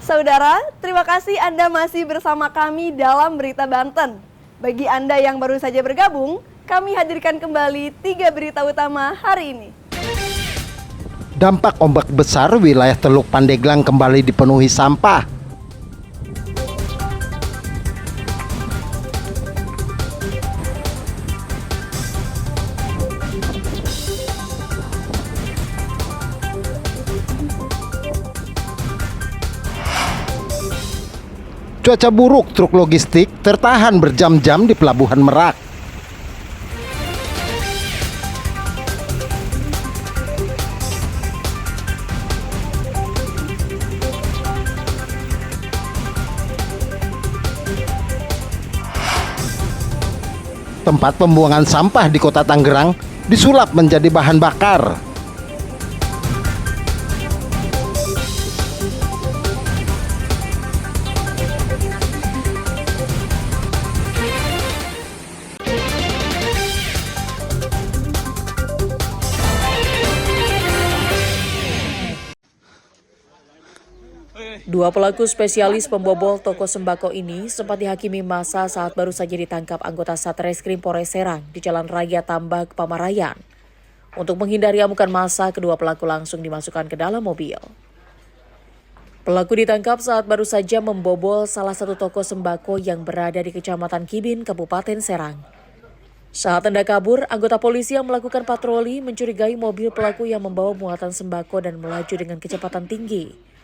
Saudara, terima kasih Anda masih bersama kami dalam Berita Banten. Bagi Anda yang baru saja bergabung, kami hadirkan kembali 3 berita utama hari ini. Dampak ombak besar, wilayah Teluk Pandeglang kembali dipenuhi sampah. Cuaca buruk, truk logistik tertahan berjam-jam di Pelabuhan Merak. Tempat pembuangan sampah di Kota Tangerang disulap menjadi bahan bakar. Dua pelaku spesialis pembobol toko sembako ini sempat dihakimi massa saat baru saja ditangkap anggota Satreskrim Polres Serang di Jalan Raya Tambak, Pamarayan. Untuk menghindari amukan massa, kedua pelaku langsung dimasukkan ke dalam mobil. Pelaku ditangkap saat baru saja membobol salah satu toko sembako yang berada di Kecamatan Kibin, Kabupaten Serang. Saat hendak kabur, anggota polisi yang melakukan patroli mencurigai mobil pelaku yang membawa muatan sembako dan melaju dengan kecepatan tinggi.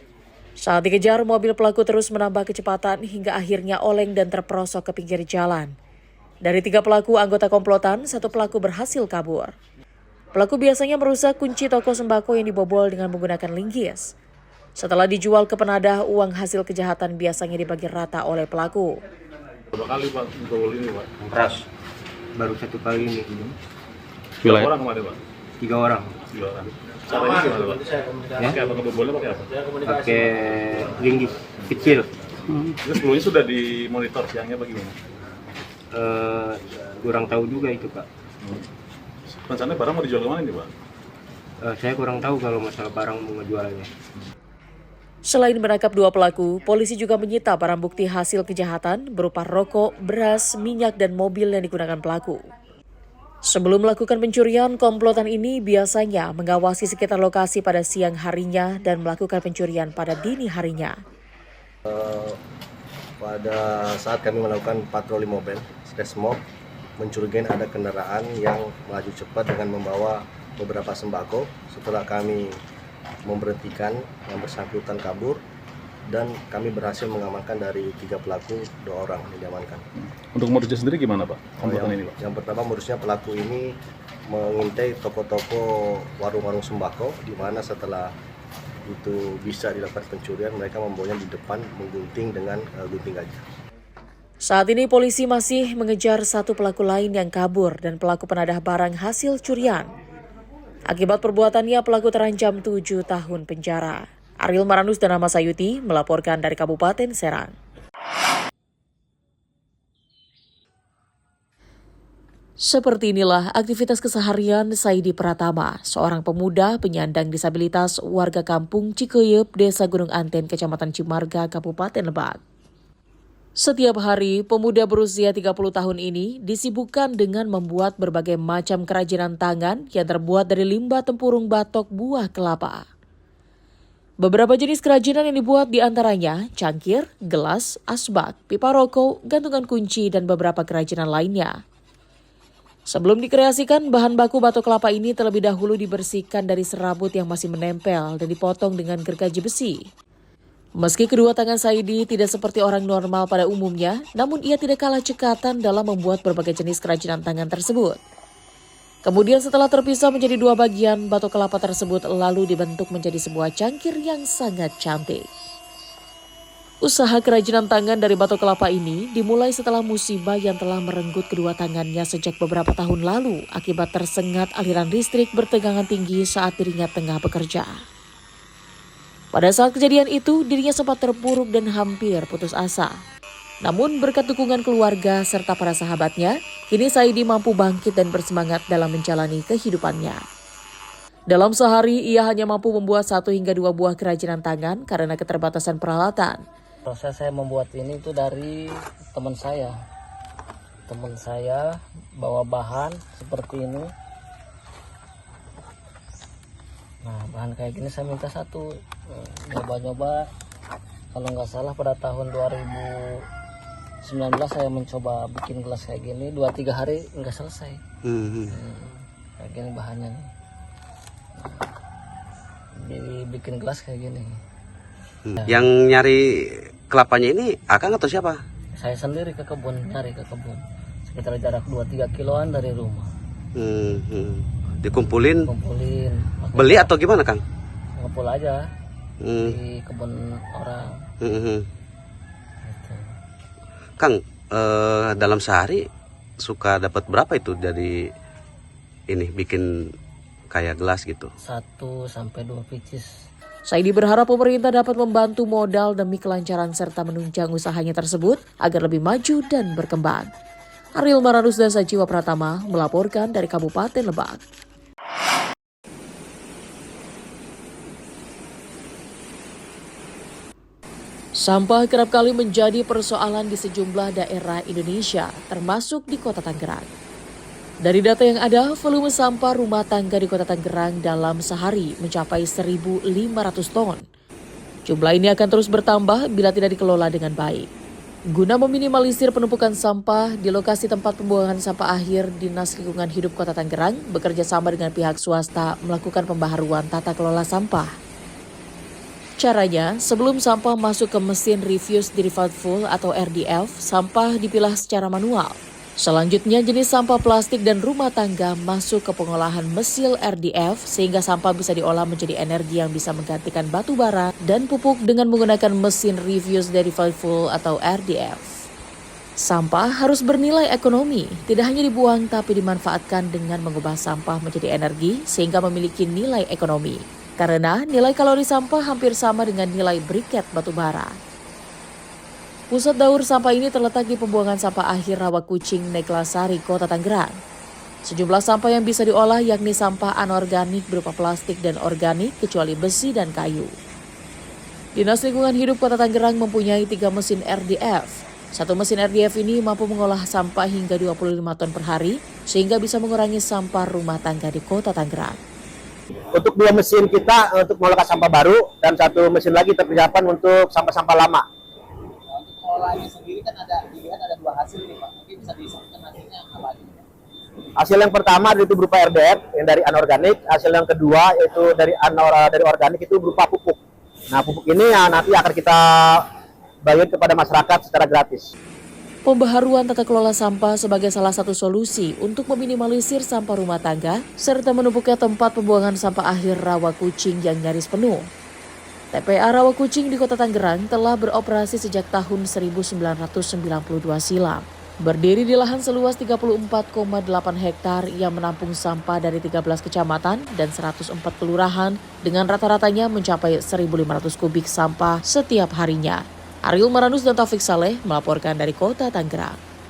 Saat dikejar, mobil pelaku terus menambah kecepatan hingga akhirnya oleng dan terperosok ke pinggir jalan. Dari 3 pelaku anggota komplotan, 1 pelaku berhasil kabur. Pelaku biasanya merusak kunci toko sembako yang dibobol dengan menggunakan linggis. Setelah dijual ke penadah, uang hasil kejahatan biasanya dibagi rata oleh pelaku. Berapa kali Pak membobol ini Pak? Ras, baru 1 kali ini. Berapa orang kemarin Pak? 3 orang. 3 orang. Caranya gimana Pak? Pakai apa, ngebobolnya pakai apa? Pakai linggis kecil. Terus sebelumnya sudah dimonitor siangnya bagaimana? Kurang tahu juga itu Pak. Rencananya barang mau dijual kemana nih Pak? Saya kurang tahu kalau masalah barang mau ngejualnya. Selain menangkap 2 pelaku, polisi juga menyita barang bukti hasil kejahatan berupa rokok, beras, minyak, dan mobil yang digunakan pelaku. Sebelum melakukan pencurian, komplotan ini biasanya mengawasi sekitar lokasi pada siang harinya dan melakukan pencurian pada dini harinya. Pada saat kami melakukan patroli mobil, Stesmob mencurigai ada kendaraan yang melaju cepat dengan membawa beberapa sembako. Setelah kami memberhentikan, yang bersangkutan kabur, dan kami berhasil mengamankan dari 3 pelaku 2 orang yang diamankan. Untuk modusnya sendiri gimana Pak? Komplotan ini Pak? Yang pertama, modusnya pelaku ini mengintai toko-toko warung-warung sembako, di mana setelah itu bisa dilakukan pencurian, mereka membawanya di depan menggunting dengan gunting gajah. Saat ini polisi masih mengejar 1 pelaku lain yang kabur dan pelaku penadah barang hasil curian. Akibat perbuatannya, pelaku terancam 7 tahun penjara. Ariel Maranus dan Ahmad Sayuti melaporkan dari Kabupaten Serang. Seperti inilah aktivitas keseharian Saidi Pratama, seorang pemuda penyandang disabilitas warga kampung Cikeyep, Desa Gunung Anten, Kecamatan Cimarga, Kabupaten Lebak. Setiap hari, pemuda berusia 30 tahun ini disibukkan dengan membuat berbagai macam kerajinan tangan yang terbuat dari limbah tempurung batok buah kelapa. Beberapa jenis kerajinan yang dibuat diantaranya cangkir, gelas, asbak, pipa rokok, gantungan kunci, dan beberapa kerajinan lainnya. Sebelum dikreasikan, bahan baku batok kelapa ini terlebih dahulu dibersihkan dari serabut yang masih menempel dan dipotong dengan gergaji besi. Meski kedua tangan Saidi tidak seperti orang normal pada umumnya, namun ia tidak kalah cekatan dalam membuat berbagai jenis kerajinan tangan tersebut. Kemudian setelah terpisah menjadi 2 bagian, batok kelapa tersebut lalu dibentuk menjadi sebuah cangkir yang sangat cantik. Usaha kerajinan tangan dari batok kelapa ini dimulai setelah musibah yang telah merenggut kedua tangannya sejak beberapa tahun lalu akibat tersengat aliran listrik bertegangan tinggi saat dirinya tengah bekerja. Pada saat kejadian itu, dirinya sempat terpuruk dan hampir putus asa. Namun berkat dukungan keluarga serta para sahabatnya, kini Saidi mampu bangkit dan bersemangat dalam menjalani kehidupannya. Dalam sehari, ia hanya mampu membuat 1 hingga 2 buah kerajinan tangan karena keterbatasan peralatan. Proses saya membuat ini itu dari teman saya. Teman saya bawa bahan seperti ini. Nah, bahan kayak gini saya minta satu. Nyoba-nyoba. Kalau nggak salah pada tahun 2019 saya mencoba bikin gelas kayak gini. 2-3 hari nggak selesai. Kayak gini bahannya nih. Bikin gelas kayak gini. Yang nyari kelapanya ini Akang atau siapa? Saya sendiri ke kebun, nyari ke kebun. Sekitar jarak 2-3 kiloan dari rumah. Dikumpulin, Kumpulin. beli atau gimana Kang? Ngumpul aja di kebun orang. Gitu. Kang, dalam sehari suka dapat berapa itu dari ini bikin kayak gelas gitu? 1-2 pieces. Saidi berharap pemerintah dapat membantu modal demi kelancaran serta menunjang usahanya tersebut agar lebih maju dan berkembang. Ariel Maranus dan Sajiwa Pratama melaporkan dari Kabupaten Lebak. Sampah kerap kali menjadi persoalan di sejumlah daerah Indonesia, termasuk di Kota Tangerang. Dari data yang ada, volume sampah rumah tangga di Kota Tangerang dalam sehari mencapai 1.500 ton. Jumlah ini akan terus bertambah bila tidak dikelola dengan baik. Guna meminimalisir penumpukan sampah di lokasi tempat pembuangan sampah akhir, Dinas Lingkungan Hidup Kota Tangerang bekerja sama dengan pihak swasta melakukan pembaharuan tata kelola sampah. Caranya, sebelum sampah masuk ke mesin Refuse Dirivable atau RDF, sampah dipilah secara manual. Selanjutnya, jenis sampah plastik dan rumah tangga masuk ke pengolahan mesin RDF sehingga sampah bisa diolah menjadi energi yang bisa menggantikan batu bara dan pupuk dengan menggunakan mesin Refuse Dirivable atau RDF. Sampah harus bernilai ekonomi, tidak hanya dibuang tapi dimanfaatkan dengan mengubah sampah menjadi energi sehingga memiliki nilai ekonomi. Karena nilai kalori sampah hampir sama dengan nilai briket batu bara. Pusat daur sampah ini terletak di pembuangan sampah akhir Rawakucing, Neglasari, Kota Tangerang. Sejumlah sampah yang bisa diolah yakni sampah anorganik berupa plastik dan organik kecuali besi dan kayu. Dinas Lingkungan Hidup Kota Tangerang mempunyai 3 mesin RDF. 1 mesin RDF ini mampu mengolah sampah hingga 25 ton per hari sehingga bisa mengurangi sampah rumah tangga di Kota Tangerang. Untuk 2 mesin kita untuk mengolah sampah baru dan 1 mesin lagi terpersiapan untuk sampah-sampah lama. Olahnya sendiri kan dilihat ada 2 hasil nih Pak. Mungkin bisa disebutkan hasilnya apa aja? Hasil yang pertama itu berupa RDF yang dari anorganik, hasil yang kedua yaitu dari organik itu berupa pupuk. Nah, pupuk ini ya nanti akan kita bagikan kepada masyarakat secara gratis. Pembaharuan tata kelola sampah sebagai salah satu solusi untuk meminimalisir sampah rumah tangga serta menumpuknya tempat pembuangan sampah akhir Rawakucing yang nyaris penuh. TPA Rawakucing di Kota Tangerang telah beroperasi sejak tahun 1992 silam. Berdiri di lahan seluas 34,8 hektar yang menampung sampah dari 13 kecamatan dan 104 kelurahan dengan rata-ratanya mencapai 1.500 kubik sampah setiap harinya. Ariel Maranus dan Taufik Saleh melaporkan dari Kota Tangerang.